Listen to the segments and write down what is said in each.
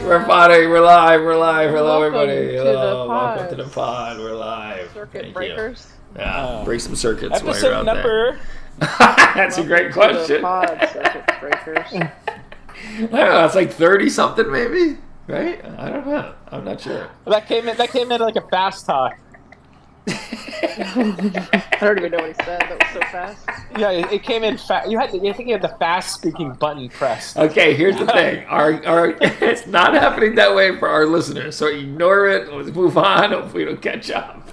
We're podding. We're live. We're live. Hello, Welcome everybody. to Hello. the Welcome to the pods. pod. We're live. Circuit Thank breakers. You. Yeah, break some circuits while you're Episode out number. there. That's a great Welcome to question. the pod, circuit breakers. I don't know. It's like 30 something, maybe. Right? I don't know. I'm not sure. That came in like a fast talk. I don't even know what he said. That was so fast. Yeah, it came in fast. I think you had the fast speaking button pressed. Okay, here's the thing. Our it's not happening that way for our listeners. So ignore it. Let's move on. Hopefully, it'll catch up.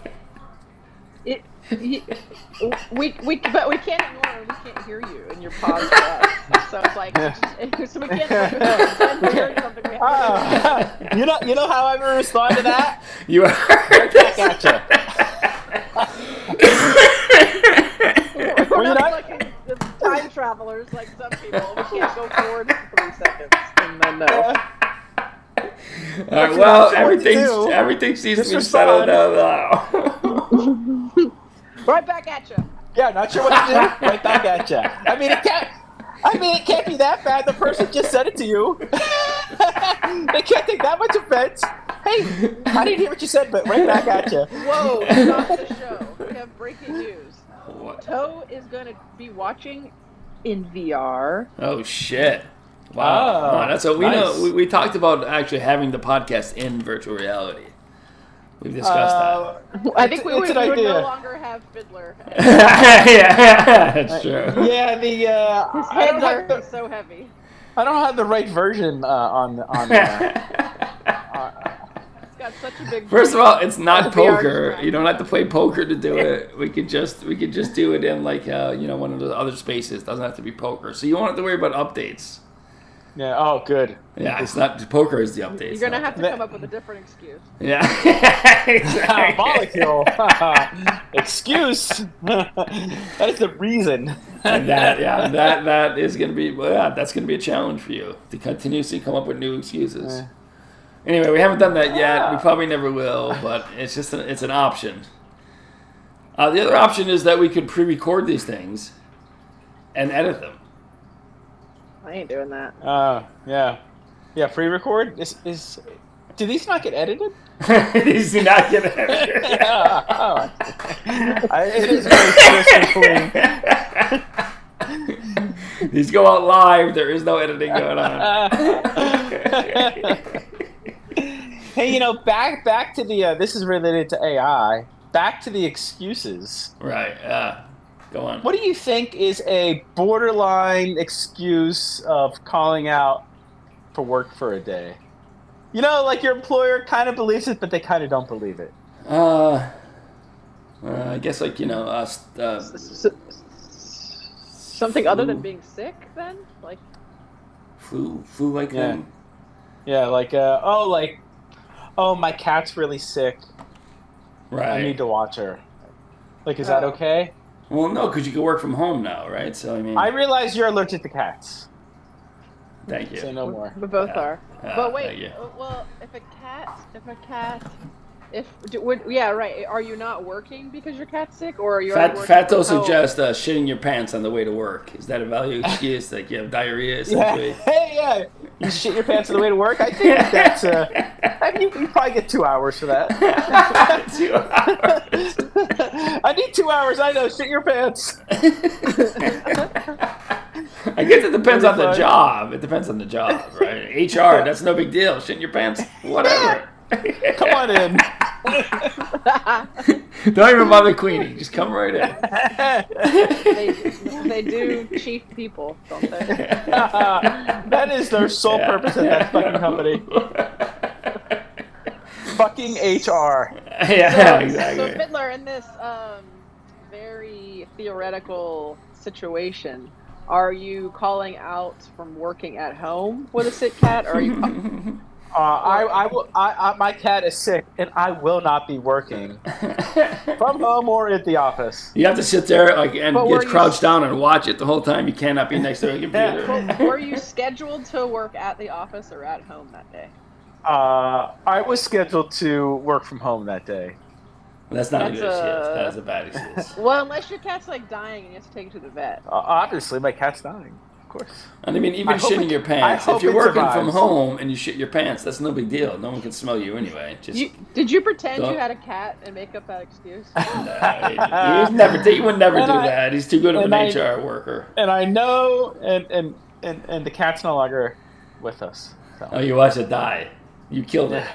But we can't ignore it. We can't hear you in your pod for us. So it's like, so we can't pretend we're hearing something we haven't heard. You know how I would respond to that? You heard this? Gotcha. We're not like the time travelers like some people. We can't go forward for 3 seconds and then no. All right, well, everything seems to be settled down now. Right back at you. Yeah, not sure what to do. Right back at you. I mean, it can't be that bad. The person just said it to you. They can't take that much offense. Hey, I didn't hear what you said, but right back at you. Whoa, stop the show. We have breaking news. What? Toe is going to be watching in VR. Oh shit! Wow, Oh, that's what we nice. know. We talked about actually having the podcast in virtual reality. We've discussed I think we would an no idea. longer have Fiddler. that. Yeah, that's true. Yeah, His I heads don't are have so heavy. I don't have the right version on. It's got such a big. First of all, it's not VR poker. distraction. You don't have to play poker to do it. We could just do it in like one of the other spaces. Doesn't have to be poker. So you won't have to worry about updates. Yeah. Oh, good. Yeah, it's not poker is the updates. You're gonna not- have to come up with a different excuse. Yeah. Exactly. Molecule. Excuse. That is the reason. And that is going to be that's going to be a challenge for you to continuously come up with new excuses. Anyway, we haven't done that yet. We probably never will, but it's just it's an option. The other option is that we could pre-record these things and edit them. I ain't doing that. Yeah. Pre-record is. Do these not get edited? These do not get edited. It is very crisp and clean. These go out live. There is no editing going on. Hey, back to the. This is related to AI. Back to the excuses. Right. Go on. What do you think is a borderline excuse of calling out for work for a day? Like your employer kind of believes it, but they kind of don't believe it. I guess Something other than being sick, then? Like, flu like Yeah. thing. Yeah, my cat's really sick. Right. I need to watch her. Like, is that okay? Well, no, because you can work from home now, right? So I mean, I realize you're allergic to cats. thank you. Say no more. we both are. Yeah, But thank wait, you. well, are you not working because your cat's sick, or are you already working Fato from home? suggests shitting your pants on the way to work. Is that a valid excuse? Like you have diarrhea, Yeah. essentially? Hey, yeah. You shit your pants on the way to work? I think that's. You probably get 2 hours for that. 2 hours. I need 2 hours. I know. Shit your pants. I guess it depends on the Really fun. job. It depends on the job, right? HR, that's no big deal. Shitting your pants, whatever. Come on in. Don't even bother cleaning. Just come right in. They do chief people, don't they? That is their sole purpose at that fucking company. Fucking HR. Yeah, So exactly. Fiddler, in this very theoretical situation, are you calling out from working at home with a sick cat, or are you? My cat is sick, and I will not be working from home or at the office. You have to sit there and But were get you- crouched down and watch it the whole time. You cannot be next to a computer. Well, were you scheduled to work at the office or at home that day? I was scheduled to work from home that day. That's not a good That's excuse. That is a bad excuse. Well, unless your cat's like dying and you have to take it to the vet. Obviously, my cat's dying. course. And I mean, even I hope shitting it- your I pants. hope If you're it working from survives. home and you shit your pants, that's no big deal. No one can smell you anyway. Just Did you pretend Don't- you had a cat and make up that excuse? he would never do And that. He's too good of an and I- HR worker. And I know, and the cat's no longer with us. So. Oh, you watched it die. You killed it.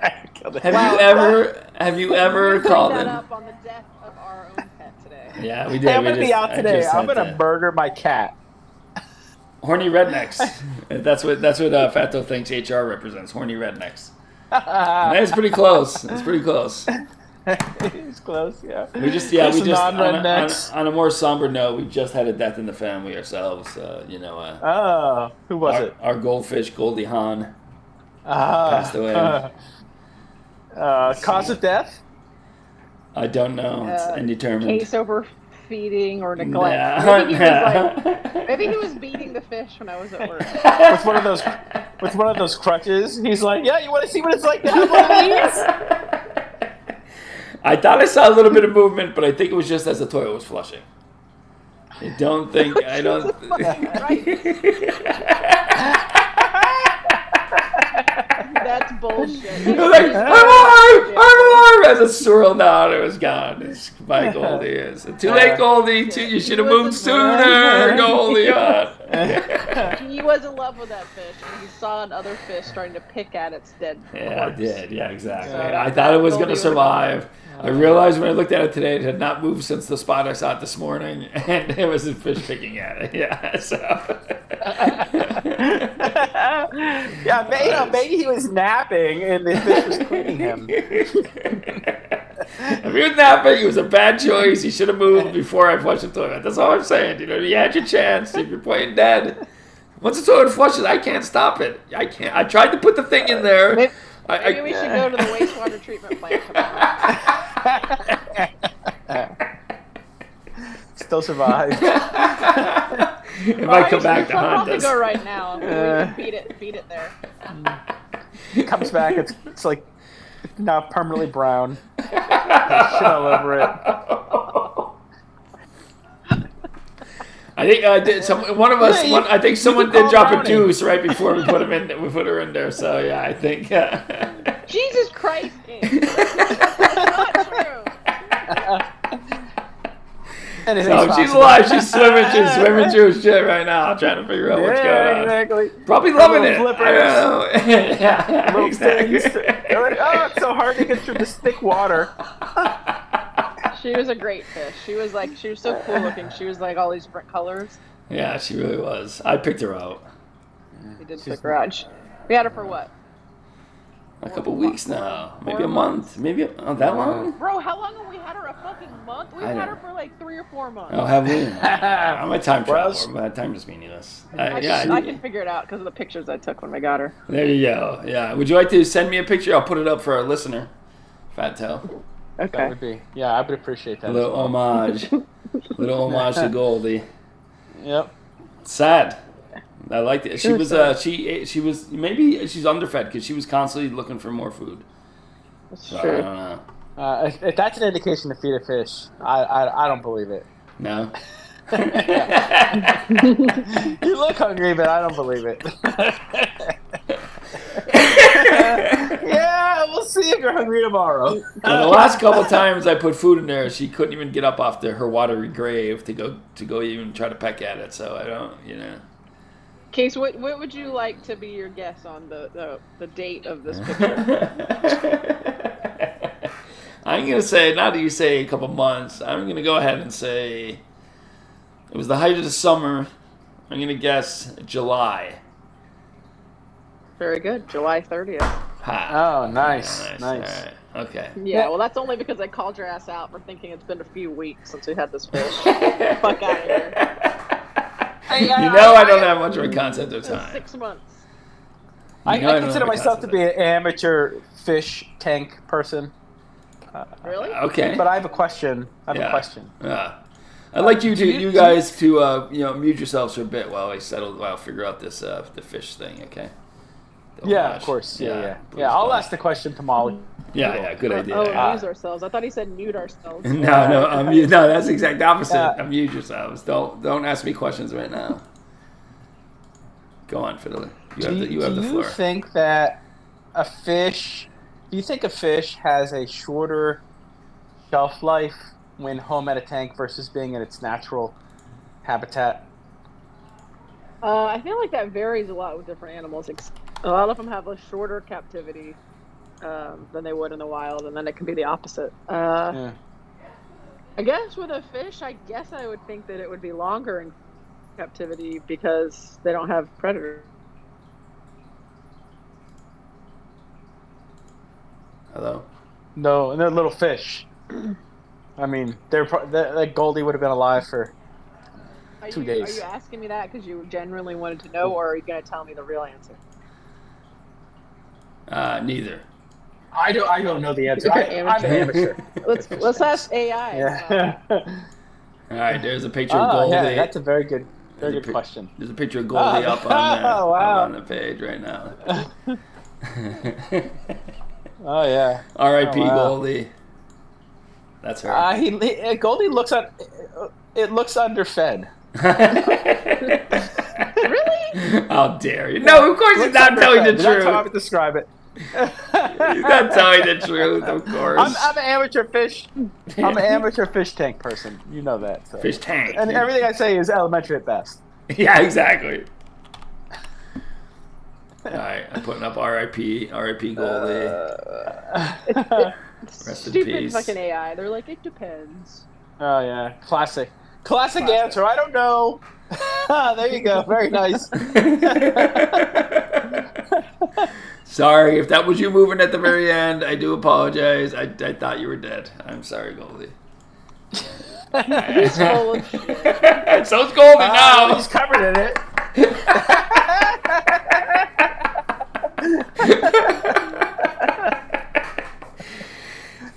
I killed it. Have you ever We called that in? up on the death of our own pet today. Yeah, we did. Hey, I'm We gonna be just- out I today. just I'm had gonna to- murder my cat. Horny rednecks. That's what Fato thinks HR represents. Horny rednecks. And it's pretty close. It's pretty close. It's close, yeah. We just There's we some just non-rednecks. on a more somber note, we just had a death in the family ourselves. Oh, who was it? Our goldfish Goldie Hawn Passed away. Cause of death? I don't know. It's indeterminate. Case overfeeding or neglect. Nah. Maybe he was beating the fish when I was at work. with one of those crutches. He's like, yeah, you want to see what it's like to have one of these? I thought I saw a little bit of movement, but I think it was just as the toilet was flushing. I don't. That's bullshit. It was like, I'm alive! As it swirled out, it was gone. It's by Goldie is. Too late, Goldie. You should have moved sooner, Goldie. He was in love with that fish, and he saw another fish starting to pick at its dead Yeah, I corpse. did. Yeah, exactly. So, I thought it was going Goldie to survive. I realized when I looked at it today, it had not moved since the spot I saw it this morning, and it was a fish picking at it. Yeah, so. Yeah, maybe he was napping and the fish was cleaning him. If he was napping, it was a bad choice. He should have moved before I flushed the toilet. That's all I'm saying. You had your chance. If you're playing dead, once the toilet flushes, I can't stop it. I can't. I tried to put the thing in there. Maybe we should go to the wastewater treatment plant tomorrow. Still survived. It might come back to I'll haunt probably us. go right now. We can feed it there. Comes back, it's like now permanently brown. There's shit all over it. I think one of us. I think someone did call drop a Brownie. deuce right before we put him in. We put her in there. So yeah, I think. Jesus Christ, King. That's not true. Anything's So she's possible. alive. She's swimming through shit right now, trying to figure out what's going on. Exactly. Probably loving it. Little I don't know. Yeah, Little exactly. things. They're like, oh, it's so hard to get through this thick water. She was a great fish. She was so cool looking. She was like all these different colors. Yeah, she really was. I picked her out We did pick her out. We had her for what? a couple weeks now, maybe a month, maybe that long. Bro, how long have we had her? A fucking month? We've I had know. her for like 3 or 4 months. Oh, have we? I'm a time Well, traveler. My time is meaningless. I Yeah, can figure it out because of the pictures I took when we got her. there you go. Yeah. Would you like to send me a picture? I'll put it up for our listener, Fat Tail. That Okay. would be, yeah, I would appreciate that. A as little well. homage. Little homage to Goldie. Yep. Sad. I liked it. She was maybe she's underfed because she was constantly looking for more food. That's So I true. don't know. If that's an indication to feed a fish, I don't believe it. No. You look hungry, but I don't believe it. Yeah, we'll see if you're hungry tomorrow. Well, the last couple times I put food in there, she couldn't even get up off her watery grave to go even try to peck at it. So I don't. Case, what would you like to be your guess on the date of this picture? I'm gonna say, not that you say a couple months. I'm gonna go ahead and say it was the height of the summer. I'm gonna guess July. Very good. July 30th. Ha. Oh, nice. Yeah, Nice. All right. Okay. Yeah, well, that's only because I called your ass out for thinking it's been a few weeks since we had this fish. Fuck out of here. You know I don't have much of a concept of It's been time. 6 months. I You know I don't consider have a myself to concept be of an amateur fish tank person. Really? Okay. But I have a question. Yeah. A question. Yeah. I'd like you guys to mute yourselves for a bit while I figure out this the fish thing. Okay. The Yeah, homage. of course. Yeah. please I'll don't. ask the question to Molly. Yeah, good idea. Oh, Yeah. amuse ourselves. I thought he said mute ourselves. No, no, that's the exact opposite. Yeah. Amuse yourselves. Don't ask me questions right now. Go on, Fiddler. You Do have the you floor. think that a fish? Do you think a fish has a shorter shelf life when home at a tank versus being in its natural habitat? I feel like that varies a lot with different animals. A lot of them have a shorter captivity than they would in the wild, and then it can be the opposite. Yeah. I guess with a fish, I would think that it would be longer in captivity because they don't have predators. Hello? No, and they're little fish. I mean, like Goldie would have been alive for 2 days. Are you asking me that because you genuinely wanted to know, or are you going to tell me the real answer? Neither. I don't know the answer. You're I'm an amateur. Let's ask AI. Yeah. All right, there's a picture of Goldie. Yeah, that's a very good question. There's a picture of Goldie up on there, wow. up on the page right now. Oh yeah. R.I.P. Oh, wow. Goldie. That's her. Goldie looks underfed. Really? How dare you? No, of course he's not telling the That's how I truth. would describe it. He's not telling the truth, of course. I'm an amateur fish. I'm an amateur fish tank person. You know that. So. Fish tank. And everything I say is elementary at best. Yeah, exactly. All right, I'm putting up R.I.P. Goldie. Rest in Stupid peace. fucking AI. They're like, it depends. Oh yeah, classic answer. I don't know. There you go. Very nice. Sorry, if that was you moving at the very end, I do apologize. I thought you were dead. I'm sorry, Goldie. He's full of shit. So's Goldie now. He's covered in it.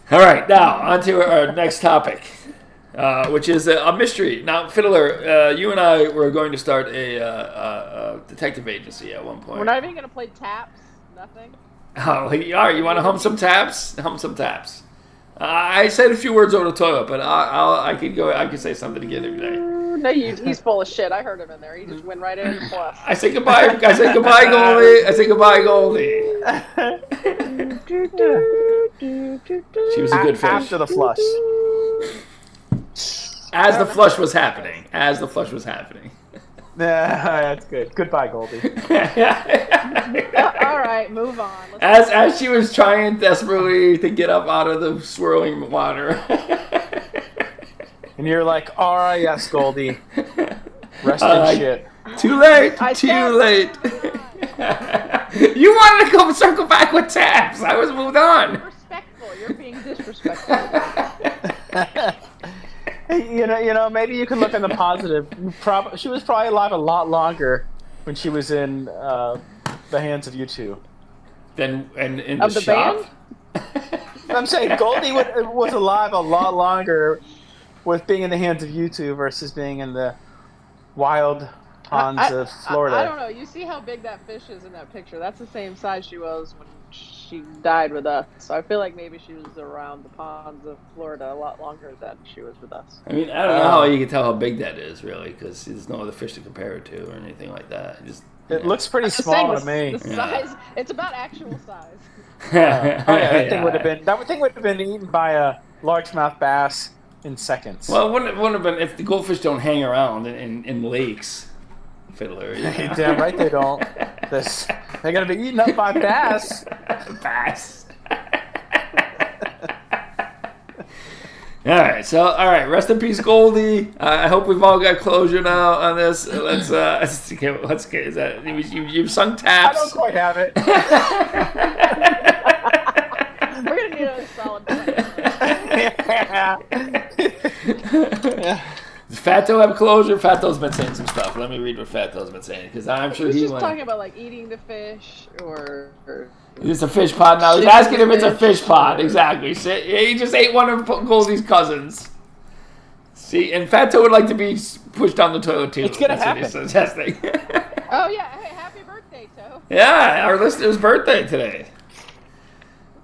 All right, now on to our next topic, which is a mystery. Now, Fiddler, you and I were going to start a detective agency at one point. We're not even going to play taps. Nothing. Oh, all right. You want to hum some taps? Hum some taps. I said a few words over the toilet, but I could go. I could say something again today. No, he's full of shit. I heard him in there. He just went right in and plus. I say goodbye. I say goodbye, Goldie. I say goodbye, Goldie. She was a good fish. After the flush. As the flush was happening. As the flush was happening. Yeah, that's good. Goodbye, Goldie. All right, move on. As she was trying desperately to get up out of the swirling water. And you're like, all right, yes, Goldie. Rest in shit. Too late. Too late. You wanted to go circle back with taps. I was moved on. Respectful. You're being disrespectful. You know, maybe you can look in the positive. She was probably alive a lot longer when she was in the hands of you two. Then and in Of the the shop. I'm saying Goldie was alive a lot longer with being in the hands of you two versus being in the wild ponds of Florida. I don't know. You see how big that fish is in that picture? That's the same size she was when she died with us. So I feel like maybe she was around the ponds of Florida a lot longer than she was with us. I mean, I don't know how you can tell how big that is, really, because there's no other fish to compare it to or anything like that. It looks pretty small to me. The size, it's about actual size. That thing would have been eaten by a largemouth bass in seconds. Well, it wouldn't have been if the goldfish don't hang around in lakes, Fiddler. You know? Damn right they don't. They're gonna be eaten up by bass. Bass. All right. Rest in peace, Goldie. I hope we've all got closure now on this. Let's get. Is that you've sung taps? I don't quite have it. We're gonna need a solid plan. Yeah. Does Fato have closure? Fato's been saying some stuff. Let me read what Fato's been saying because I'm sure He's he just talking about like eating the fish or It's a fish pod now. He's asking if it's a fish pod. Exactly. He just ate one of Goldie's cousins. See, and Fato would like to be pushed down the toilet too. It's gonna happen. What he's suggesting. Oh yeah, hey, happy birthday, Toe. Yeah, our listener's birthday today.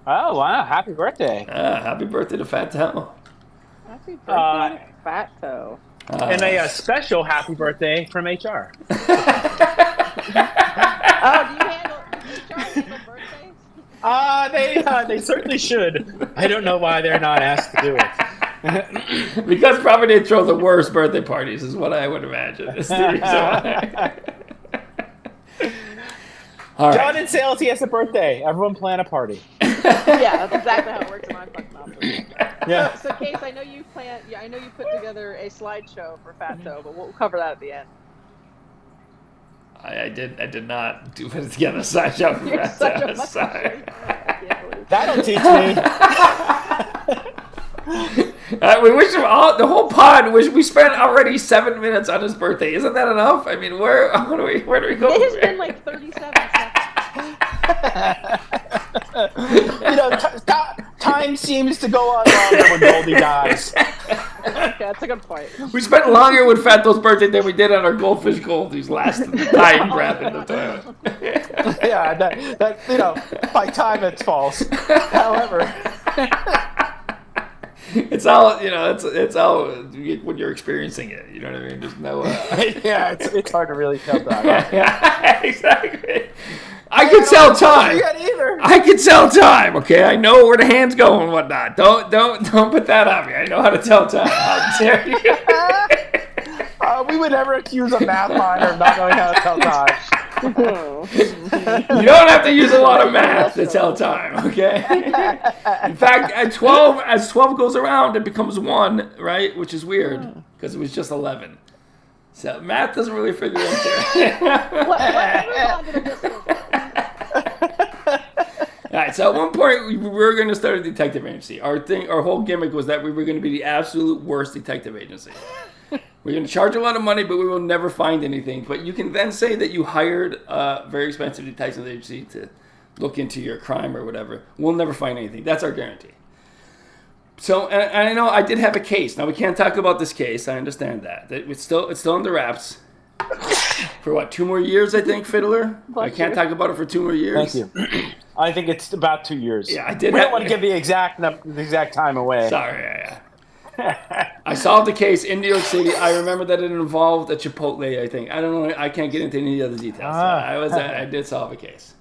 Oh wow! Happy birthday! Happy birthday to Fato. Happy birthday, Fat Toe. And a special happy birthday from HR. They certainly should. I don't know why they're not asked to do it. Because probably they throw the worst birthday parties, is what I would imagine. All right. John and Sales, he has a birthday. Everyone plan a party. Yeah, that's exactly how it works in my fucking office. Yeah. So Case, I know you put together a slideshow for Fatso, but we'll cover that at the end. I did not put it together. Sideshow for You're such a Sorry. That'll teach me. We wish him all, the whole pod. We spent already 7 minutes on his birthday. Isn't that enough? I mean, where do we go? It has been like 37 seconds. Time seems to go on longer when Goldie dies. Okay, that's a good point. We spent longer with Fato's birthday than we did on our Goldfish Goldie's last dying breath in the toilet. Yeah, that by time it's false. However, it's all it's all when you're experiencing it. You know what I mean? There's no. Yeah, it's hard to really tell that. Yeah, exactly. I could sell time. Either. I could sell time. Okay, I know where the hands go and whatnot. Don't put that on me. I know how to tell time. How dare you? We would never accuse a math minor of not knowing how to tell time. You don't have to use a lot of math to tell time. Okay. In fact, as 12 goes around, it becomes 1, right? Which is weird because it was just 11. So math doesn't really figure into it. All right, so at one point we were going to start a detective agency. Our whole gimmick was that we were going to be the absolute worst detective agency. We're going to charge a lot of money, but we will never find anything. But you can then say that you hired a very expensive detective agency to look into your crime or whatever. We'll never find anything. That's our guarantee. So, and I know I did have a case. Now, we can't talk about this case. I understand that. It's still under wraps. For what, 2 more years, I think, Fiddler? I can't talk about it for 2 more years. Thank you. I think it's about 2 years. Yeah, I did. We don't want to give the exact time away. Sorry, yeah. I solved the case in New York City. I remember that it involved a Chipotle, I think. I don't know. I can't get into any other details. I did solve a case.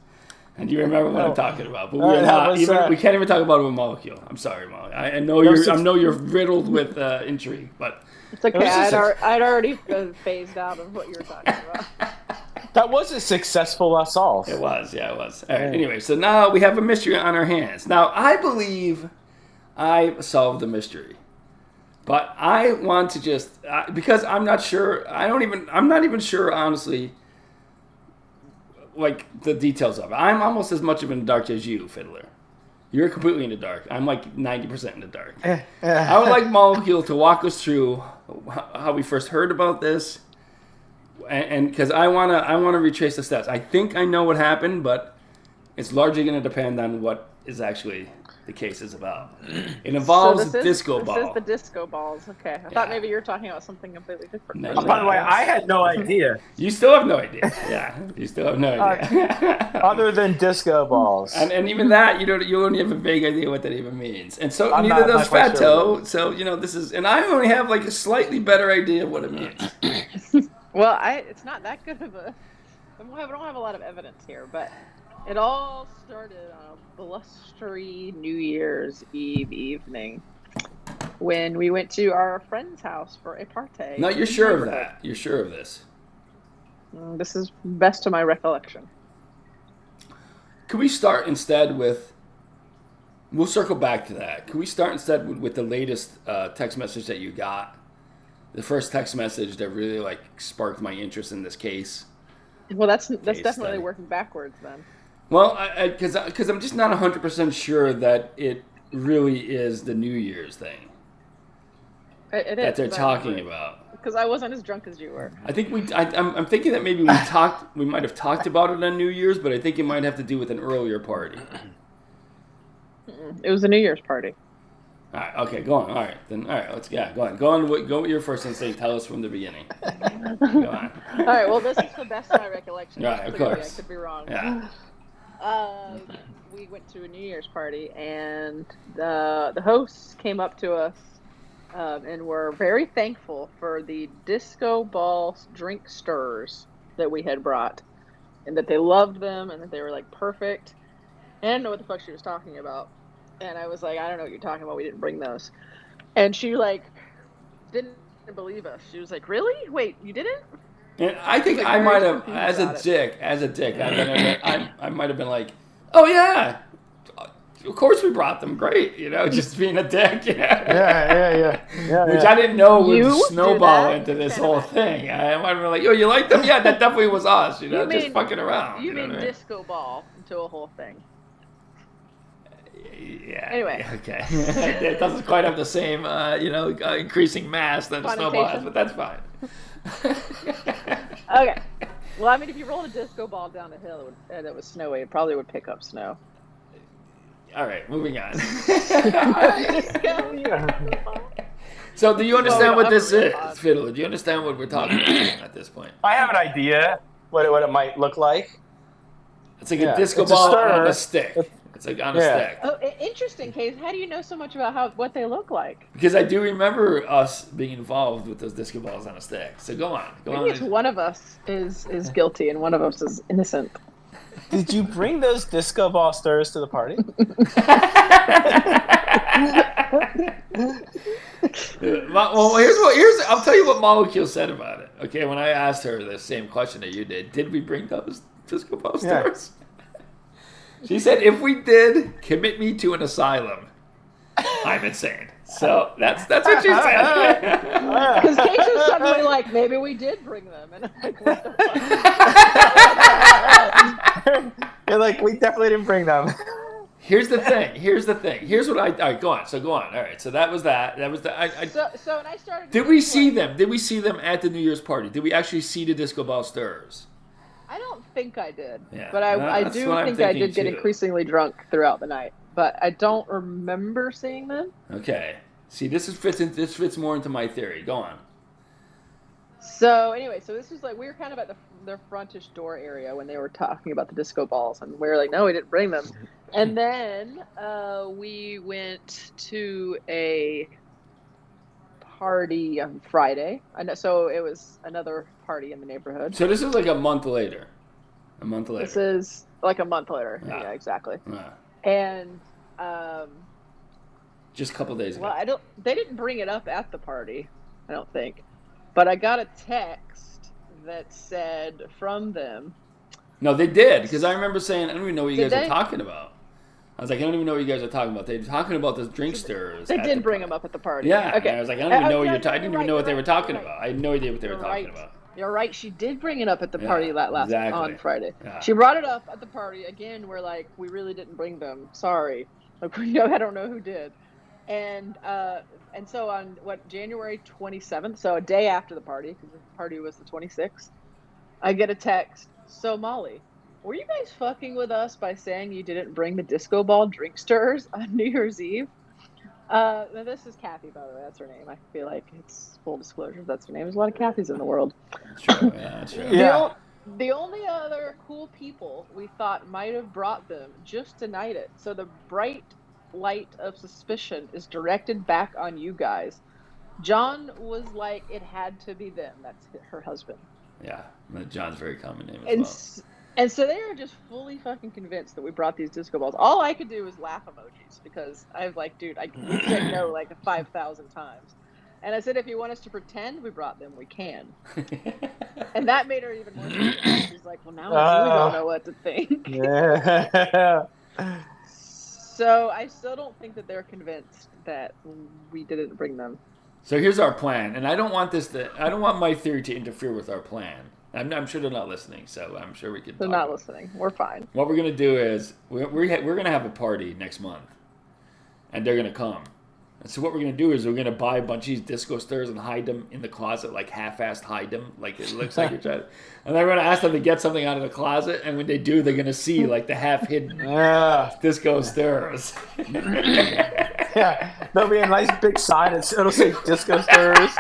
And you remember what I'm talking about. But we can't even talk about it with Molecule. I'm sorry, Molecule. I know you're riddled with intrigue, but it's okay. I'd already phased out of what you were talking about. That was a successful solve. It was, yeah, it was. All right, anyway, so now we have a mystery on our hands. Now, I believe I solved the mystery. But I want to just, because I'm not sure, I'm not even sure, honestly, like, the details of it. I'm almost as much of in the dark as you, Fiddler. You're completely in the dark. I'm like 90% in the dark. I would like Molecule to walk us through how we first heard about this, and because I wanna retrace the steps. I think I know what happened, but it's largely going to depend on what is actually the case is about. It involves disco balls. This is the disco balls. Okay, I thought maybe you were talking about something completely different. No, by the way, I had no idea. You still have no idea. Yeah, you still have no idea. Other than disco balls, and even that, you only have a vague idea what that even means. And so neither does Fato. Sure. So this is, and I only have like a slightly better idea of what it means. Well, it's not that good of a. I don't have a lot of evidence here, but it all started on a blustery New Year's Eve evening when we went to our friend's house for a party. No, you're sure of that? You're sure of this? This is best of my recollection. Could we start instead with... We'll circle back to that. Could we start instead with the latest text message that you got? The first text message that really sparked my interest in this case. Well, that's definitely working backwards then. Well, because I'm just not 100% sure that it really is the New Year's thing. It that is, they're talking about. Because I wasn't as drunk as you were. I think I'm thinking that maybe we might have talked about it on New Year's, but I think it might have to do with an earlier party. It was a New Year's party. All right, okay, go on. All right, then. All right, go on. Go with your first instinct. Tell us from the beginning. Go on. All right. Well, this is the best of my recollection. Right, of course. I could be wrong. Yeah. We went to a New Year's party, and the hosts came up to us and were very thankful for the disco ball drink stirrers that we had brought, and that they loved them, and that they were perfect. And I didn't know what the fuck she was talking about. And I was like, I don't know what you're talking about. We didn't bring those. And she like didn't believe us. She was like, really? Wait, you didn't? And I think Like, I very might have, confused about it. as a dick, I might have been like, oh yeah, of course we brought them. Great, just being a dick, Yeah. Which I didn't know would You do snowball that? into this whole thing. I might have been like, oh, you like them? Yeah, that definitely was us, just fucking around. You know mean what I mean? disco ball into a whole thing. Yeah. Anyway. Okay. It doesn't quite have the same, increasing mass that a snowball has, but that's fine. Okay. Well, I mean, if you rolled a disco ball down a hill and it was snowy, it probably would pick up snow. All right, moving on. Yeah. So, do you understand what this is, Pod. Fiddler? Do you understand what we're talking about at this point? I have an idea what it might look like. It's like Yeah, a disco it's a ball stir. on a stick. It's like on a Yeah. stick. Oh, interesting, Case. How do you know so much about what they look like? Because I do remember us being involved with those disco balls on a stick. So go on. Maybe it's one of us is guilty and one of us is innocent. Did you bring those disco ball stirs to the party? Well, I'll tell you what Molecule said about it. Okay, when I asked her the same question that you did we bring those disco ball Yeah. stars? She said, if we did, commit me to an asylum. I'm insane. So that's what she said. Because Case was suddenly like, maybe we did bring them. And I'm like, what the fuck? You're like, we definitely didn't bring them. Here's the thing. Here's what all right, go on. So go on. All right. So that was that. That was the. So and I started. Did we see them? Did we see them at the New Year's party? Did we actually see the disco ball stirrers? I don't think I did. Yeah, But I that's do what I'm think I thinking did get too. increasingly drunk throughout the night. But I don't remember seeing them. Okay. See, this fits more into my theory. Go on. So anyway, so this was like we were kind of at the frontish door area when they were talking about the disco balls, and we were like, no, we didn't bring them. And then we went to a party on Friday. I know, so it was another party in the neighborhood. So this is like a month later. A month later. This is like a month later. Yeah. Yeah, exactly. Yeah. And Just a couple days ago. well, they didn't bring it up at the party, I don't think. But I got a text that said from them. No, they did, because I remember saying, I don't even know what you Did guys are they? talking about. I was like, I don't even know what you guys are talking about. They're talking about the drink stirrers. They at did the bring party. them up at the party. Yeah. Okay. And I was like, I don't even know what no, you're talking. I didn't even know what they were talking you're right. about. I had no idea what they were You're talking right. about. You're right. She did bring it up at the Yeah, party exactly. on Friday. Yeah. She brought it up at the party again. We're like, we really didn't bring them. Sorry. Like, I don't know who did. And so on January 27th, so a day after the party, because the party was the 26th, I get a text. So Molly, were you guys fucking with us by saying you didn't bring the disco ball drink stirrers on New Year's Eve? Now this is Kathy, by the way. That's her name. I feel like it's full disclosure. That's her name. There's a lot of Kathys in the world. That's true. Yeah, that's true. Yeah. The only other cool people we thought might have brought them just denied it. So the bright light of suspicion is directed back on you guys. John was like, it had to be them. That's her husband. Yeah. John's very common name as And well. and so they were just fully fucking convinced that we brought these disco balls. All I could do was laugh emojis because I was like, dude, we said no like 5,000 times. And I said, if you want us to pretend we brought them, we can. And that made her even more serious. She's like, well, now I really don't know what to think. Yeah. So I still don't think that they're convinced that we didn't bring them. So here's our plan, and I don't want my theory to interfere with our plan. I'm sure they're not listening, so I'm sure we can. They're talk not about it. listening. We're fine. What we're gonna do is we're gonna have a party next month, and they're gonna come. And so what we're gonna do is we're gonna buy a bunch of these disco stirrers and hide them in the closet, like half-assed hide them, like it looks like you're trying to. And then we're gonna ask them to get something out of the closet, and when they do, they're gonna see like the half-hidden Yeah. disco stirrers. Yeah. There'll be a nice big sign. It'll say disco stirrers.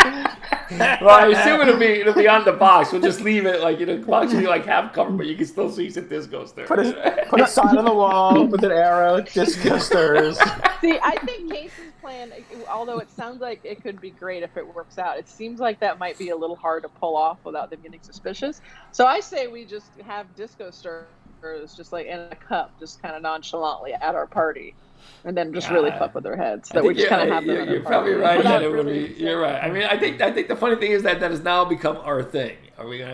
Well, I assume it'll be on the box. We'll just leave it like the box will be like half covered, but you can still see some disco stirrers. Put a sign on the wall with an arrow. Disco stirrers. See, I think Case's plan, although it sounds like it could be great if it works out, it seems like that might be a little hard to pull off without them getting suspicious. So I say we just have disco stirrers just like in a cup, just kind of nonchalantly at our party, and then just really fuck with their heads. So that we just kind of have them. You're probably right that it would really be. You're right. I mean, I think the funny thing is that has now become our thing.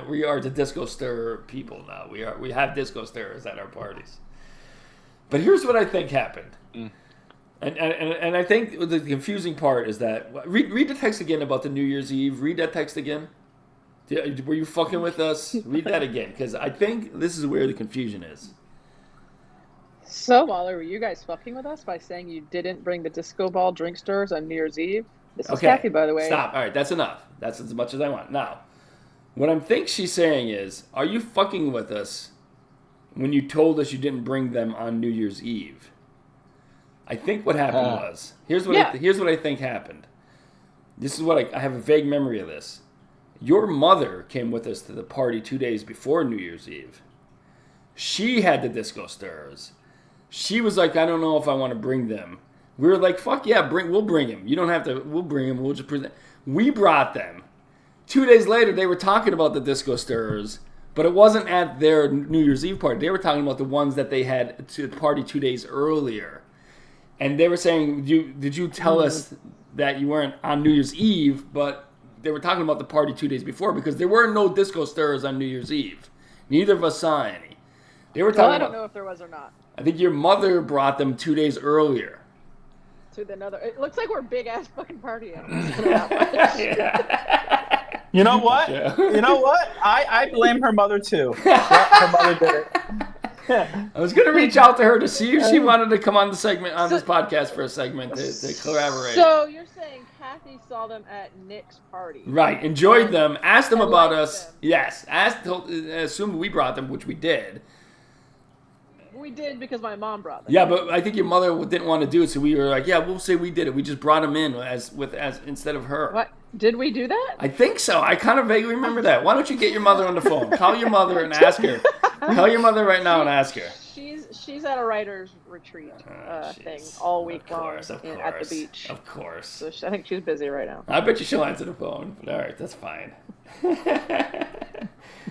We are the disco stir people now. We have disco stirrers at our parties. But here's what I think happened. And I think the confusing part is that read the text again about the New Year's Eve. Read that text again. Were you fucking with us? Read that again, because I think this is where the confusion is. So, Waller, were you guys fucking with us by saying you didn't bring the disco ball drink stirrers on New Year's Eve? This is Kathy, by the way. Stop. All right, that's enough. That's as much as I want. Now, what I think she's saying is, are you fucking with us when you told us you didn't bring them on New Year's Eve? I think what happened was, here's what I think happened. This is what I have a vague memory of this. Your mother came with us to the party 2 days before New Year's Eve. She had the disco stirrers. She was like, I don't know if I want to bring them. We were like, fuck yeah, we'll bring them. You don't have to, we'll bring them. We'll just present. We brought them. 2 days later, they were talking about the disco stirrers, but it wasn't at their New Year's Eve party. They were talking about the ones that they had to the party 2 days earlier. And they were saying, did you tell us that you weren't on New Year's Eve, but they were talking about the party 2 days before because there were no disco stirrers on New Year's Eve. Neither of us saw any. They were talking I don't know if there was or not. I think your mother brought them 2 days earlier. To another. It looks like we're big ass fucking partying. You know what? Yeah. You know what? I blame her mother too. Her mother did it. I was going to reach out to her to see if she wanted to come on this podcast for a segment to collaborate. So you're saying Kathy saw them at Nick's party. Right. Enjoyed them. Asked them about us. Them. Yes. Assumed we brought them, which we did. We did because my mom brought them. Yeah, but I think your mother didn't want to do it, so we were like, yeah, we'll say we did it. We just brought them in as instead of her. What? Did we do that? I think so. I kind of vaguely remember that. Why don't you get your mother on the phone? Call your mother and ask her. Call your mother right now and ask her. She's at a writer's retreat thing all week long at the beach. Of course. So I think she's busy right now. I bet you she'll answer the phone. But all right, that's fine.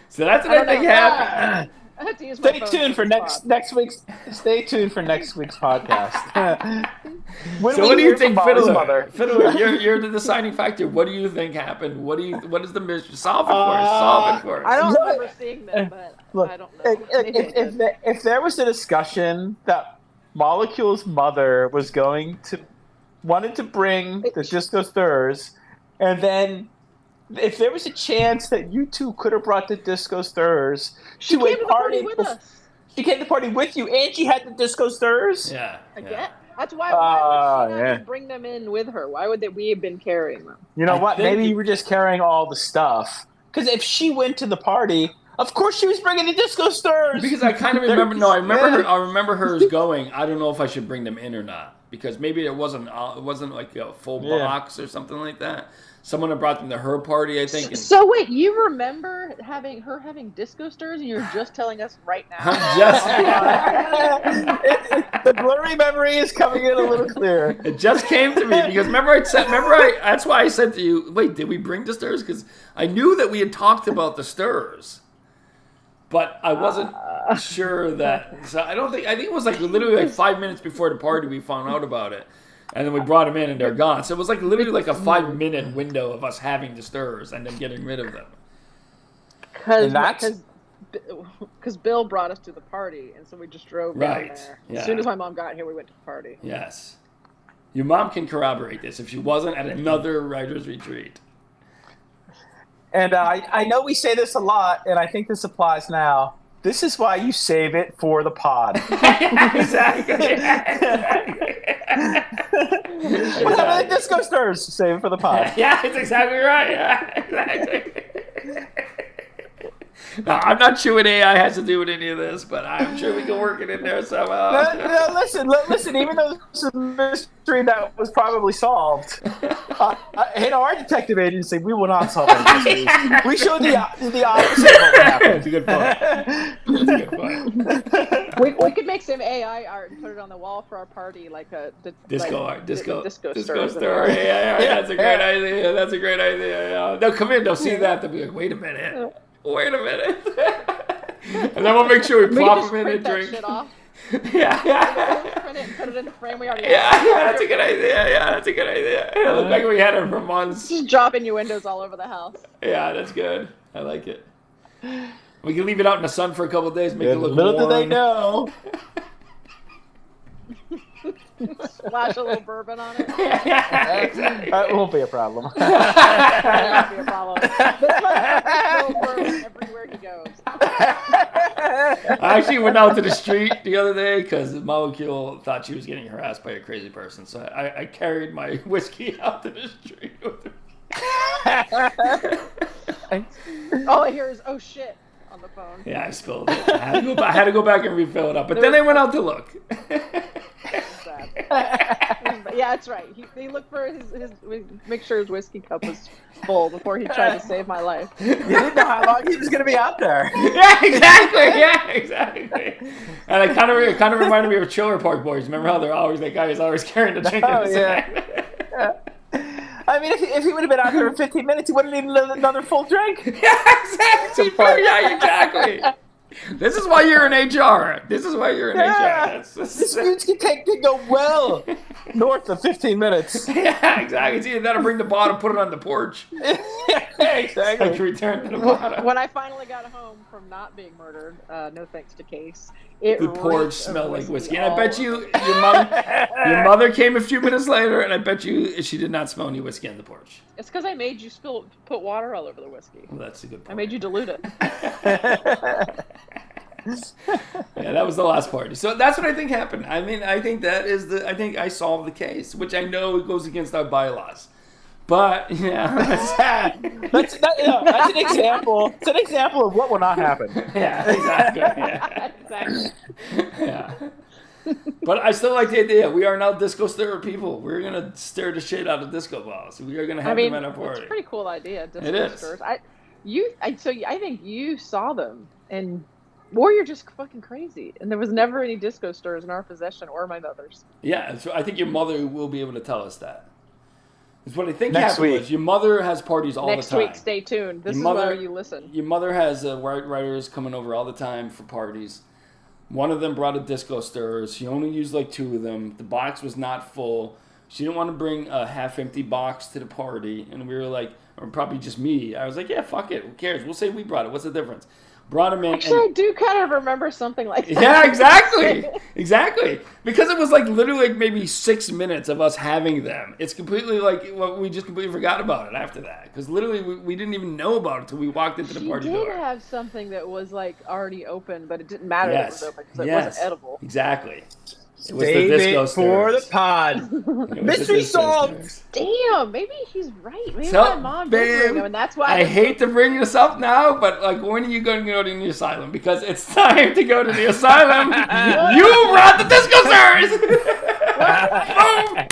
So that's what I think happened. Stay tuned for next week's podcast. So what do you think, Fiddler? Fiddler, you're the deciding factor. What do you think happened? What is the mystery? Solve it for us. Solve it for us. I don't remember seeing them, but I don't know. If there was a discussion that Molecule's mother wanted to bring the disco stirrers, and then if there was a chance that you two could have brought the disco stirrers she came to the party with us. She came to the party with you, and she had the disco stirrers. Yeah. Again? That's why would she not bring them in with her? Why would we have been carrying them? You know what? Maybe you were just carrying all the stuff. Because if she went to the party, of course she was bringing the disco stirrers. Because I kind of remember. No, I remember her. I remember hers going. I don't know if I should bring them in or not because maybe it wasn't like a full box or something like that. Someone had brought them to her party, I think. So wait, you remember having disco stirrers, and you're just telling us right now? The blurry memory is coming in a little clearer. It just came to me because that's why I said to you, wait, did we bring the stirrers? Because I knew that we had talked about the stirrers, but I wasn't sure that. So I think it was like literally like 5 minutes before the party we found out about it. And then we brought them in and they're gone. So it was like literally like a 5-minute window of us having the stirrers and then getting rid of them. Because Bill brought us to the party, and so we just drove down there. Yeah. As soon as my mom got here, we went to the party. Yes. Your mom can corroborate this if she wasn't at another writer's retreat. And I know we say this a lot, and I think this applies now. This is why you save it for the pod. Exactly. What happened to disco stirrers? Save it for the pod. Yeah, it's exactly right. Yeah, exactly. No, I'm not sure what AI has to do with any of this, but I'm sure we can work it in there somehow. No, listen. Even though it's a mystery that was probably solved, in our detective agency, we will not solve any mysteries. We show the opposite of what happened. That's a good point. That's a good point. We could make some AI art and put it on the wall for our party, like a disco star AI art. That's a great idea. That's a great idea. Yeah. They'll come in, they'll see that, they'll be like, wait a minute. And then we'll make sure we We plop just them in print and that drink. shit off. Yeah. Print it and put it in the frame we already Yeah, have. that's a good idea. Yeah, that's a good idea. It looked like we had it for months. Just drop innuendos all over the house. Yeah, that's good. I like it. We can leave it out in the sun for a couple of days, make it look Little warm. do they know. Splash a little bourbon on it. Yeah, exactly. That won't be a problem. That won't be a problem. This motherfucker's little bourbon everywhere he goes. I actually went out to the street the other day because Molecule thought she was getting harassed by a crazy person. So I carried my whiskey out to the street with her. All I hear is, oh shit, on the phone. Yeah, I spilled it. I had to go back and refill it up. But then I went out to look. Sad. Yeah, that's right. He looked for his make sure his whiskey cup was full before he tried to save my life. You didn't know how long he was going to be out there. Yeah, exactly. Yeah, exactly. And it kind of reminded me of Trailer Park Boys. Remember how they're always that guy is always carrying the drink in his hand? I mean, if he would have been out there in 15 minutes, he wouldn't need another full drink. Yeah, exactly. Yeah, exactly. This is why you're in HR. This is why you're in HR. Disputes can go well north of 15 minutes. Yeah, exactly. It's either that or bring the bottle, put it on the porch. Exactly. Like return to the bottle. When I finally got home from not being murdered, no thanks to Case, it The porch reeked of smelled like whiskey. And I all bet you your mother came a few minutes later, and I bet you she did not smell any whiskey on the porch. It's because I made you put water all over the whiskey. Well, that's a good point. I made you dilute it. Yeah, that was the last party. So that's what I think happened. I mean, I think I think I solved the case, which I know goes against our bylaws. But, yeah. That's an example. It's an example of what will not happen. Yeah, exactly. Yeah. Exactly. Yeah. But I still like the idea. We are now disco stirrer people. We're going to stir the shit out of disco balls. We are going to have them at our party. It's a pretty cool idea. Disco It is. stirrers. I think you saw them, or you're just fucking crazy. And there was never any disco stirrers in our possession or my mother's. Yeah, so I think your mother will be able to tell us that. It's what I think Next happened week. was your mother has parties all Next the time. week, stay tuned. This Your is mother- where you listen. Your mother has writers coming over all the time for parties. One of them brought a disco stirrer. She only used like 2 of them. The box was not full. She didn't want to bring a half-empty box to the party. And we were like, or probably just me. I was like, yeah, fuck it. Who cares? We'll say we brought it. What's the difference? Brought them in. Actually, I do kind of remember something like that. Yeah, exactly. Exactly. Because it was like literally like maybe 6 minutes of us having them. It's completely like we just completely forgot about it after that. Because literally we didn't even know about it until we walked into the party She door. did have something that was like already open, but it didn't matter Yes. that it was open because it Yes. wasn't edible. Exactly. It was the Save disco it for the stirrers. pod. It was the Mystery disco solved. stirrers. Damn, maybe he's right. Maybe So, my mom did bring babe, them, and that's why I hate to bring this up now, but like, when are you going to go to the asylum? Because it's time to go to the asylum. You brought the disco stirrers. Boom.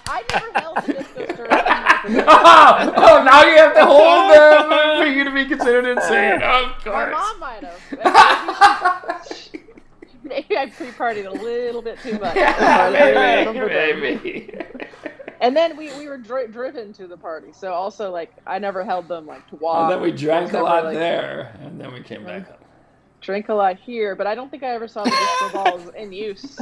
I never held the disco stirrers in my possession. Oh, now you have to hold them for you to be considered insane. Of My course. mom might have. Maybe I pre-partied a little bit too much. Yeah, maybe. And then we were driven to the party, so also like I never held them like to walk. And then we drank a Never, lot like, there, and then we came back up. Drink a lot here, but I don't think I ever saw the disco balls in use.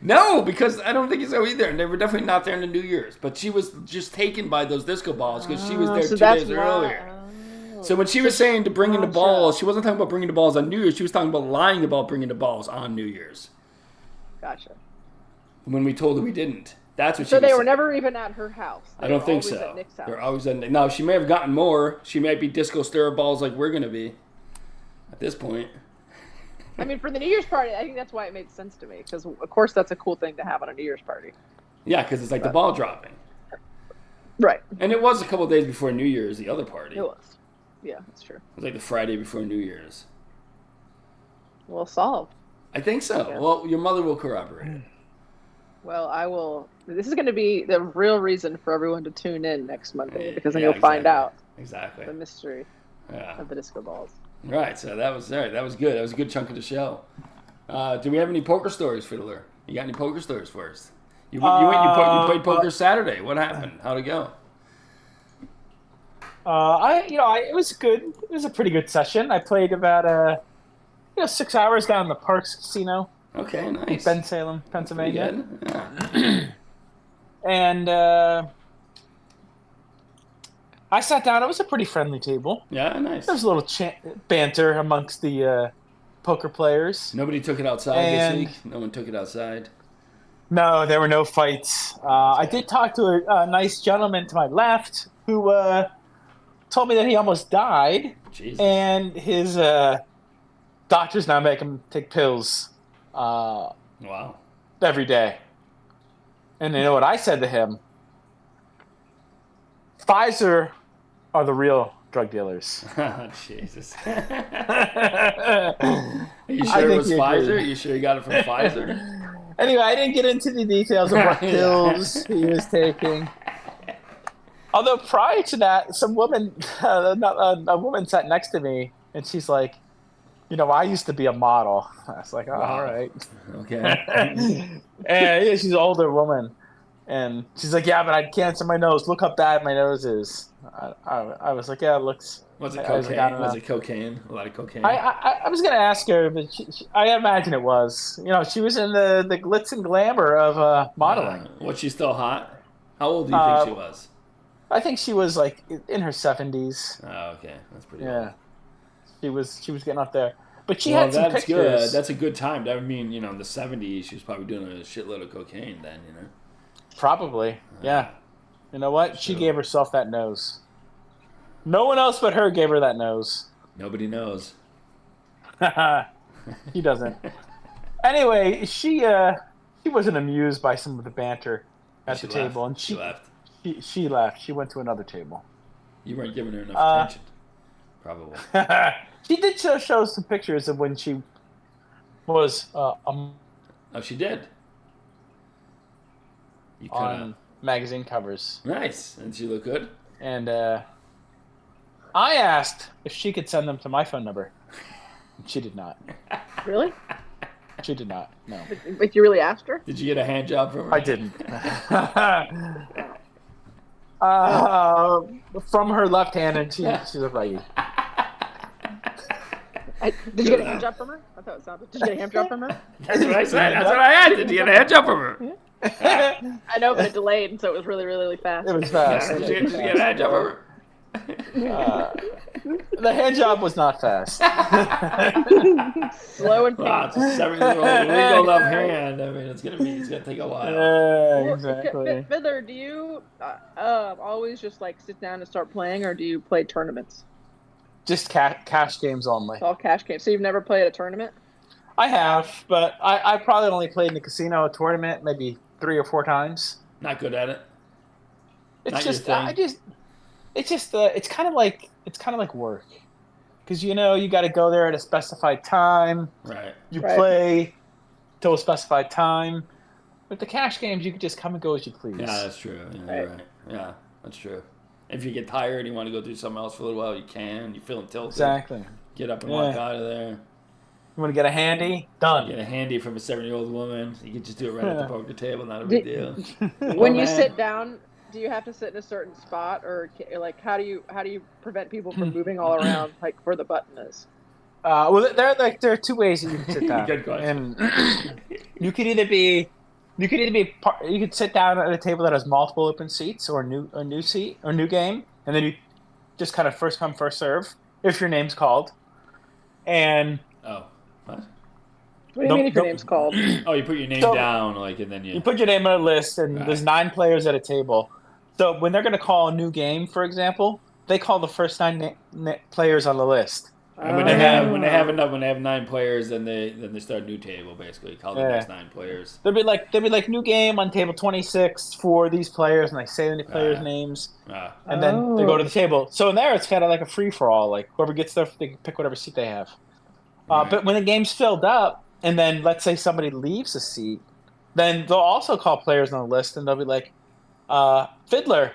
No, because I don't think so either. And they were definitely not there in the New Year's. But she was just taken by those disco balls because she was there So 2 that's days why- earlier. oh. So when she was saying to bring in the Gotcha. balls, she wasn't talking about bringing the balls on New Year's. She was talking about lying about bringing the balls on New Year's. Gotcha. When we told her we didn't. That's what she So was they were saying. never even at her house. They I don't were think always so. At Nick's house. They're always at Nick. Now, she may have gotten more. She might be disco stirrer balls like we're going to be at this point. I mean, for the New Year's party, I think that's why it made sense to me because, of course, that's a cool thing to have on a New Year's party. Yeah, because it's like the ball dropping. Right. And it was a couple days before New Year's, the other party. It It was. Yeah, that's true. was like the Friday before New Year's. Well, solved. I think so. Yeah. Well, your mother will corroborate it. Well, I will. This is going to be the real reason for everyone to tune in next Monday because then Yeah, you'll find out Exactly. the mystery Yeah. of the disco balls. Right. So that was all right. That was good. That was a good chunk of the show. Do we have any poker stories, Fiddler? You got any poker stories for us? You played poker Saturday. What happened? How'd it go? It was good. It was a pretty good session. I played about 6 hours down in the Parks Casino Okay, in nice. Bensalem, Pretty Pennsylvania. good. Yeah. And I sat down. It was a pretty friendly table. Yeah, nice. There was a little banter amongst the poker players. Nobody took it outside this week. No one took it outside. No, there were no fights. I did talk to a nice gentleman to my left who told me that he almost died, Jesus. and his doctors now make him take pills Wow. every day. And you know what I said to him? Pfizer are the real drug dealers. Jesus. Are you sure it was Pfizer? Are you sure you got it from Pfizer? Anyway, I didn't get into the details of what pills he was taking. Although prior to that, some woman, a woman sat next to me, and she's like, I used to be a model. I was like, oh, Wow. all right. Okay. And yeah, she's an older woman. And she's like, yeah, but I had cancer in my nose. Look how bad my nose is. I was like, yeah, it looks... Was it I was cocaine? like, I don't Was know. it cocaine? A lot of cocaine? I was going to ask her, but I imagine it was. She was in the glitz and glamour of modeling. Was she still hot? How old do you think she was? I think she was like in her 70s. Oh, okay. That's pretty Yeah. old. She was getting up there. But she Well, had some that's pictures. good. That's a good time. That would mean, in the 70s, she was probably doing a shitload of cocaine then, Probably. Yeah. You know what? She Sure. gave herself that nose. No one else but her gave her that nose. Nobody knows. He doesn't. Anyway, she wasn't amused by some of the banter at She the left. table, and She left. she left. She went to another table. You weren't giving her enough attention. Probably. She did show some pictures of when she was Oh, she did. You kind on magazine covers, of nice. And she look good. and I asked if she could send them to my phone number. She did not. Really? She did not. No, But you really asked her? Did you get a hand job from her? I didn't. From her left hand, and she's a righty. Did you get a hand job from her? I thought it sounded. Did you get a hand job from her? That's what I said. That's what I had. Did you get a hand job from her? I know, but it delayed, and so it was really, really, really fast. It was fast. Did you get a hand job from her? The hand job was not fast. Slow and Wow, painful. it's a 7-year-old legal love hand. I mean, it's gonna take a while. Yeah, exactly. Fiddler, do you always just like sit down and start playing, or do you play tournaments? Just cash games only. It's all cash games. So you've never played a tournament? I have, but I probably only played in the casino tournament maybe 3 or 4 times. Not good at it. It's Not just your thing. it's kind of like work, because you got to go there at a specified time. Right. You Right. play till a specified time. With the cash games, you can just come and go as you please. Yeah, that's true. Yeah, you're right. Yeah, that's true. If you get tired and you want to go do something else for a little while, you can. You feeling tilted. Exactly. Get up and Yeah. walk out of there. You want to get a handy? Done. Get a handy from a 7-year-old woman. You can just do it right at the poker table. Not a big deal. When you man. sit down, do you have to sit in a certain spot, or like how do you prevent people from moving all around like where the button is? Well, there are 2 ways that you can sit down. Good question. And you could sit down at a table that has multiple open seats, or a new seat or new game, and then you just kind of first come first serve if your name's called. And Oh, what? What do you Nope, mean if your nope. name's called? Oh, you put your name So- down, and then you put your name on a list, and Right. there's 9 players at a table. So when they're going to call a new game, for example, they call the first 9 players on the list. And when they have 9 players, then they start a new table basically. Call the Yeah. next 9 players. They'll be like new game on table 26 for these players, and they say the players' Right. names, Ah, and then they go to Oh. the table. So in there, it's kind of like a free for all. Like whoever gets there, they can pick whatever seat they have. Right. But when the game's filled up, and then let's say somebody leaves a seat, then they'll also call players on the list, and they'll be like, "Fiddler,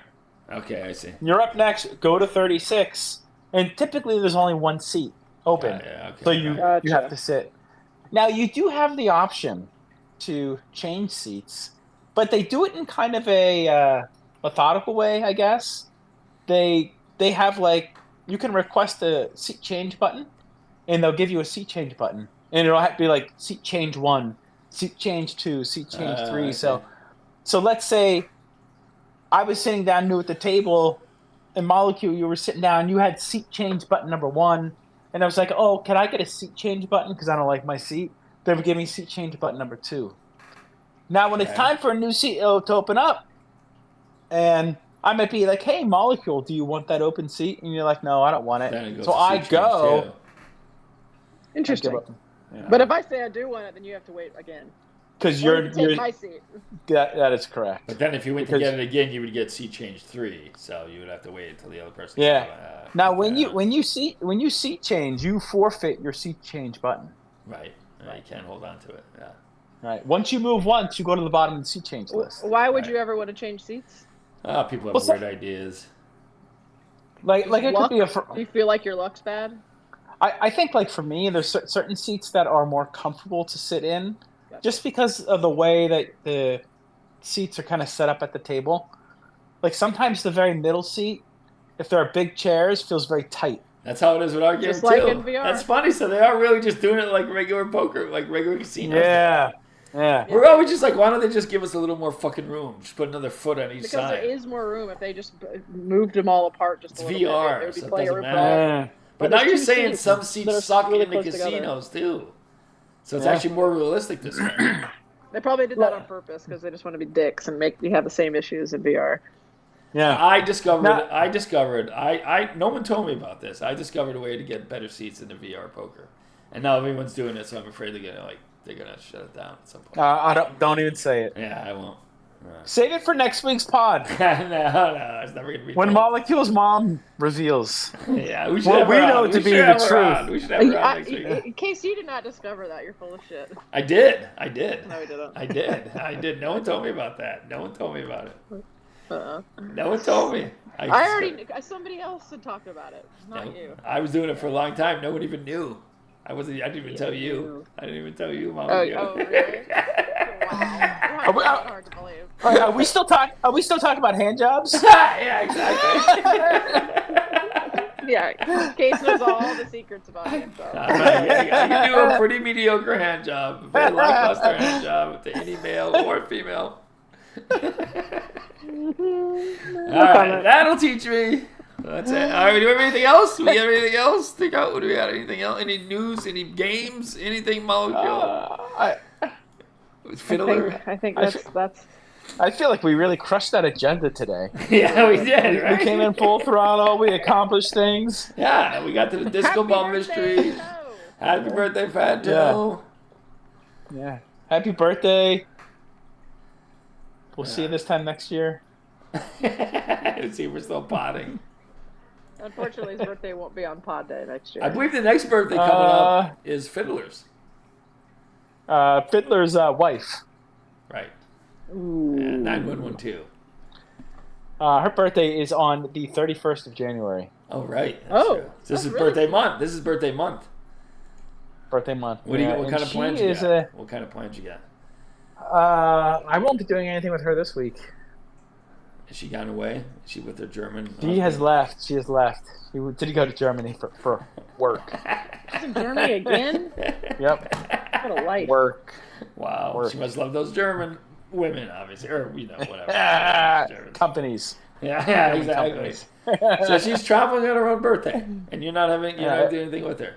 okay, I see. you're up next. Go to 36." And typically, there's only 1 seat open, Yeah, okay. so you Gotcha. have to sit. Now you do have the option to change seats, but they do it in kind of a methodical way, I guess. They have you can request a seat change button, and they'll give you a seat change button. and it'll have to be like seat change 1, seat change 2, seat change 3. Okay. So let's say I was sitting down new at the table, and Molecule, you were sitting down, you had seat change button number 1, and I was like, oh, can I get a seat change button because I don't like my seat? They would give me seat change button number 2. Now, when it's Okay. time for a new seat to open up, and I might be like, hey, Molecule, do you want that open seat? And you're like, no, I don't want Then it it. goes So to I seat change go. too. Interesting. Yeah. But if I say I do want it, then you have to wait again. Because Or you're you can take my seat. that is correct. But then if you went to Because- get it again, you would get seat change 3. So you would have to wait until the other person. Yeah. Comes Now, when you seat change, you forfeit your seat change button. Right. You can't hold on to it. Yeah. Right. Once you move once, you go to the bottom of the seat change list. Why would Right. you ever want to change seats? People have What's weird that? ideas. Like it could be Do you feel like your luck's bad? I think like for me, there's certain seats that are more comfortable to sit in, just because of the way that the seats are kind of set up at the table. Like sometimes the very middle seat, if there are big chairs, feels very tight. That's how it is with our game Just too. like in VR. That's funny. So they are really just doing it like regular poker, like regular casinos. Yeah. We're always just like, why don't they just give us a little more fucking room? Just put another foot on each Because side. there is more room if they just moved them all apart just It's a little VR, bit. There would be so it plenty of doesn't room for all. matter. But now there's you're two saying seats some that seats are suck really in the close together. casinos too. So it's Yeah. actually more realistic this way. They probably did that on purpose because they just want to be dicks and make you have the same issues in VR. Yeah. I discovered. Now- No one told me about this. I discovered a way to get better seats in the VR poker, and now everyone's doing it. So I'm afraid they're gonna shut it down at some point. I don't even say it. Yeah, I won't. Save it for next week's pod no, it's never gonna be. when told. Molecule's mom reveals. Yeah, we should What have we her know on. to We be should the have her truth. on. We should have her on next week. In case you did not discover that, you're full of shit. I did. No, you didn't. I did. No one told me about that. No one told me about it. Uh-uh. No one told me. I already. Somebody else had talked about it, not you. I was doing it for a long time. No one even knew. I didn't even tell you. I didn't even tell you, Mom. Oh, really? Wow. Are we- Hard to believe. Are we still talking about hand jobs? Yeah, exactly. Yeah, Case knows all the secrets about him. So. I can do a pretty mediocre hand job, a very lackluster hand job to any male or female. All right, that'll teach me. That's it. All right, do we have anything else? Do we have anything else? Think out. Do we got anything else? Any news? Any games? Anything? Molecule? Fiddler? I think that's. I feel like we really crushed that agenda today. Yeah, we did. Right? We came in full throttle. We accomplished things. Yeah, we got to the disco ball mystery. No. Happy birthday, Fat Joe. Yeah. Happy birthday. We'll see you this time next year. Let's see, we're still potting. Unfortunately, his birthday won't be on Pod Day next year. I believe the next birthday coming up is Fiddler's. Fiddler's wife. Right. Ooh. Yeah, 9112. Her birthday is on the 31st of January. Oh, right. Oh, true. This that's is really birthday cool. month. This is birthday month. Birthday month. What Yeah, what and kind of she plans you is got? What kind of plans you got? I won't be doing anything with her this week. Is she gone away? Is she with her German? She has left. She has left. She did go to Germany for work. He's in Germany again? Yep. What a life. Work. Wow. Work. She must love those German women, obviously, or whatever. Germans. Companies. Yeah, exactly. Companies. So she's traveling on her own birthday, and you're not doing anything with her.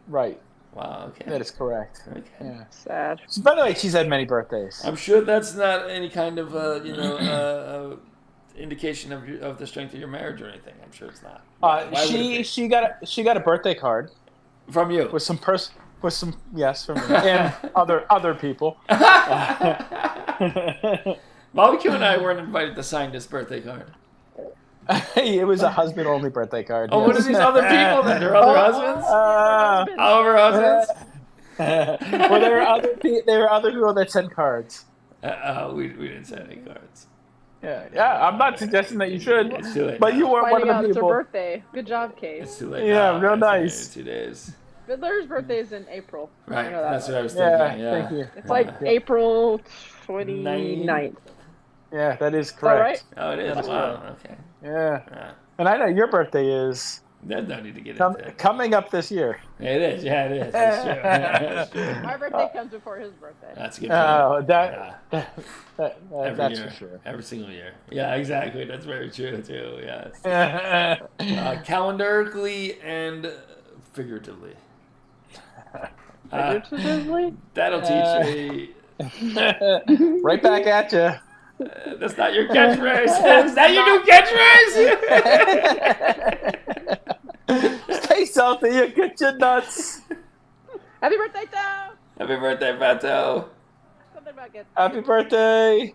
Right. Wow. Okay. That is correct. Okay. Yeah. Sad. So, by the way, she's had many birthdays. I'm sure that's not any kind of indication of the strength of your marriage or anything. I'm sure it's not. Why would it be? She got a birthday card From you. with some yes from me and other people. Molecule and I weren't invited to sign this birthday card. It was a husband only birthday card. Oh, what are yes. these other people then? Her other husbands? All of her husbands? Well, there were other people that sent cards. We didn't send any cards. Yeah. I'm not suggesting that you should, It's too late. but you weren't one Finding of out the it's her people. birthday. Good job, Case. It's too late. Yeah, now. real It's nice. in 2 days. Fiddler's birthday is in April. Right. I know that That's much. what I was Yeah, thinking. Yeah. thank you. It's like April 29th. Yeah, that is that correct. Oh, it is. That's Wow. Okay. Yeah, Yeah. and I know your birthday is There's no need to get into it. Coming up this year. It is. Yeah, it is. That's true. That's true. My birthday comes before his birthday. That's a good. Point. Oh, Yeah. Every that's year, for sure. every single year. Yeah, exactly. That's very true too. Yes. Right Calendarically and figuratively. Figuratively? That'll teach me. back at you. That's not your catchphrase. Is that your new catchphrase? Stay salty, you get your nuts. Happy birthday, Tom! Happy birthday, Pato. Something about get. Happy birthday.